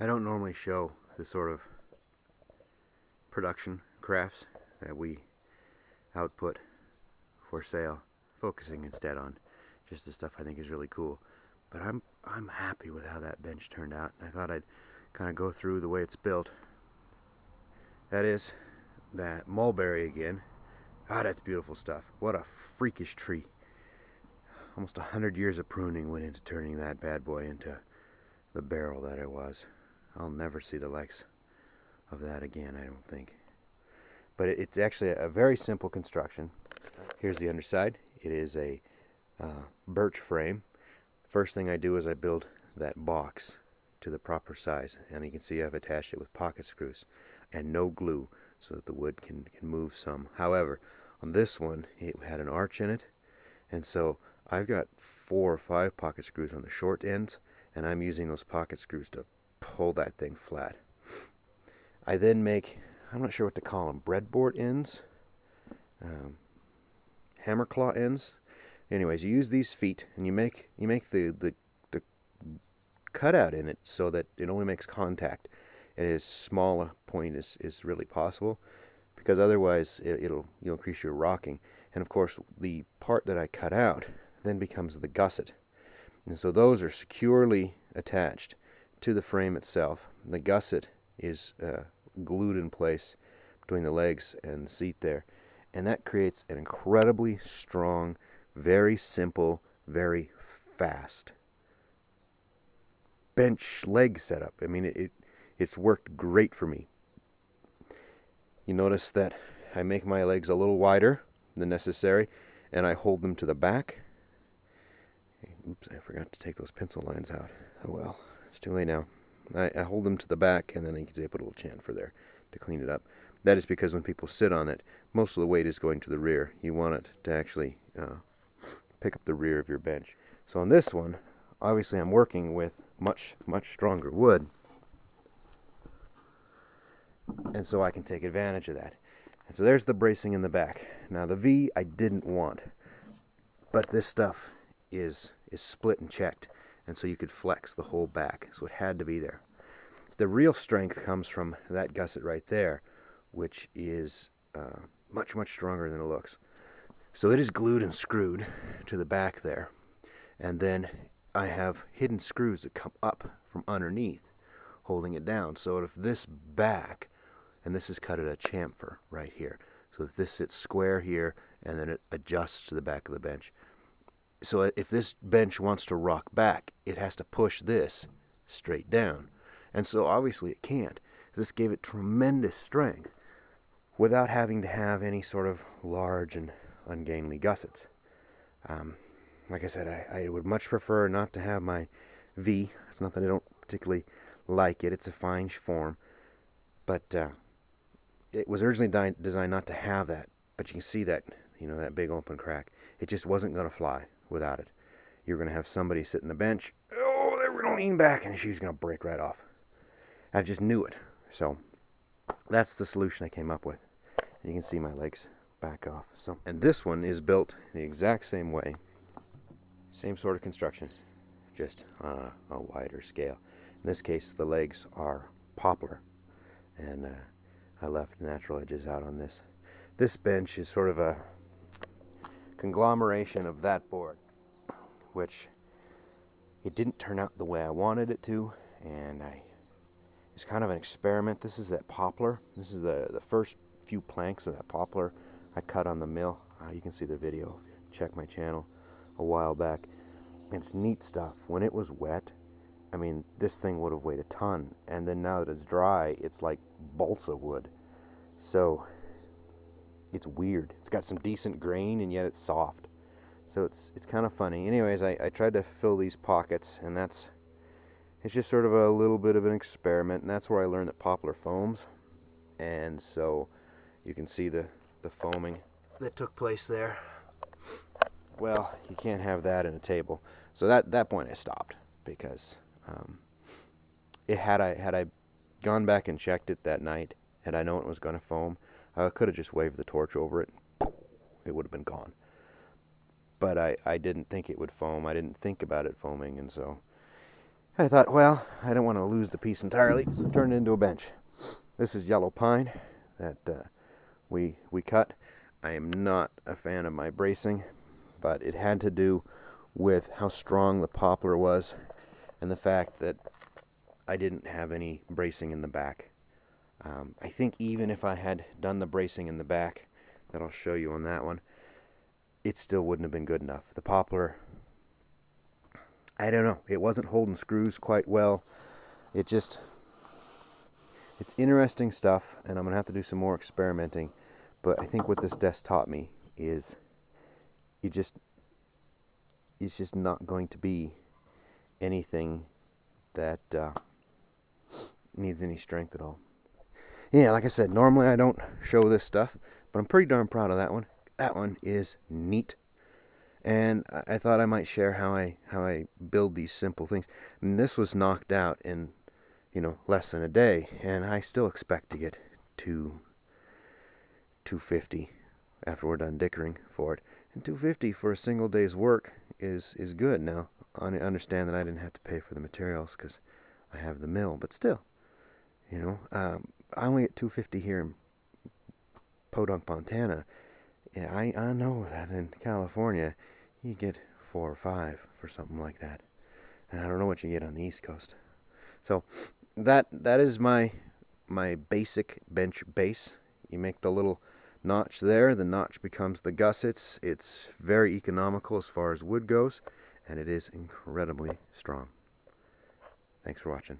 I don't normally show the sort of production crafts that we output for sale, focusing instead on just the stuff I think is really cool. But I'm happy with how that bench turned out. I thought I'd kind of go through the way it's built. That is that mulberry again. Ah, that's beautiful stuff. What a freakish tree. Almost 100 years of pruning went into turning that bad boy into the barrel that it was. I'll never see the likes of that again, I don't think. But it's actually a very simple construction. Here's the underside. It is a birch frame. First thing I do is I build that box to the proper size, and you can see I've attached it with pocket screws and no glue so that the wood can move some. However, on this one it had an arch in it, and so I've got 4 or 5 pocket screws on the short ends, and I'm using those pocket screws to pull that thing flat. I then make, I'm not sure what to call them, breadboard ends, hammer claw ends. Anyways, you use these feet and you make the cutout in it so that it only makes contact at as small a point as really possible, because otherwise you'll increase your rocking. And of course, the part that I cut out then becomes the gusset, and so those are securely attached to the frame itself. The gusset is glued in place between the legs and the seat there, and that creates an incredibly strong, very simple, very fast bench leg setup. I mean, it's worked great for me. You notice that I make my legs a little wider than necessary, and I hold them to the back. Oops, I forgot to take those pencil lines out. Oh well, it's too late now. I hold them to the back, and then you can see I put a little chamfer there to clean it up. That is because when people sit on it, most of the weight is going to the rear. You want it to actually pick up the rear of your bench. So on this one, obviously I'm working with much stronger wood, and so I can take advantage of that. And so there's the bracing in the back. Now the V I didn't want, but this stuff is split and checked, and so you could flex the whole back, so it had to be there. The real strength comes from that gusset right there, which is much stronger than it looks. So it is glued and screwed to the back there, and then I have hidden screws that come up from underneath holding it down, so if this back, and this is cut at a chamfer right here, so that this sits square here and then it adjusts to the back of the bench. So if this bench wants to rock back, it has to push this straight down, and so obviously it can't. This gave it tremendous strength without having to have any sort of large and ungainly gussets. Like I said, I would much prefer not to have my V. It's not that I don't particularly like it. It's a fine form, but it was originally designed not to have that. But you can see that, that big open crack. It just wasn't going to fly without it. You're going to have somebody sit in the bench. Oh, they were going to lean back, and she's going to break right off. I just knew it. So that's the solution I came up with. And you can see my legs back off. So, and this one is built the exact same way. Same sort of construction, just on a wider scale. In this case, the legs are poplar, and I left natural edges out on this. This bench is sort of a conglomeration of that board, which it didn't turn out the way I wanted it to, and it's kind of an experiment. This is that poplar. This is the first few planks of that poplar I cut on the mill. You can see the video. Check my channel a while back. It's neat stuff. When it was wet, I mean, this thing would have weighed a ton, and then now that it's dry, it's like balsa wood. So it's weird. It's got some decent grain, and yet it's soft. So it's kind of funny. Anyways, I tried to fill these pockets, and it's just sort of a little bit of an experiment, and that's where I learned that poplar foams. And so you can see the foaming that took place there. Well, you can't have that in a table. So that point I stopped, because had I gone back and checked it that night, had I known it was going to foam, I could have just waved the torch over it. It would have been gone. But I didn't think it would foam. I didn't think about it foaming, and so I thought, well, I don't want to lose the piece entirely, so turn it into a bench. This is yellow pine that we cut. I am not a fan of my bracing, but it had to do with how strong the poplar was and the fact that I didn't have any bracing in the back. I think even if I had done the bracing in the back, that I'll show you on that one, it still wouldn't have been good enough. The poplar, I don't know, it wasn't holding screws quite well. It's interesting stuff, and I'm going to have to do some more experimenting. But I think what this desk taught me is it's just not going to be anything that needs any strength at all. Yeah, like I said, normally I don't show this stuff, but I'm pretty darn proud of that one. That one is neat. And I thought I might share how I build these simple things. And this was knocked out in, less than a day, and I still expect to get 250 after we're done dickering for it. And 250 for a single day's work is good. Now, I understand that I didn't have to pay for the materials because I have the mill, but still, I only get 250 here in Podunk, Montana. Yeah, I know that in California you get 4 or 5 for something like that, and I don't know what you get on the East Coast. So that is my basic bench base. You make the little notch there. The notch becomes the gussets. It's very economical as far as wood goes, and it is incredibly strong. Thanks for watching.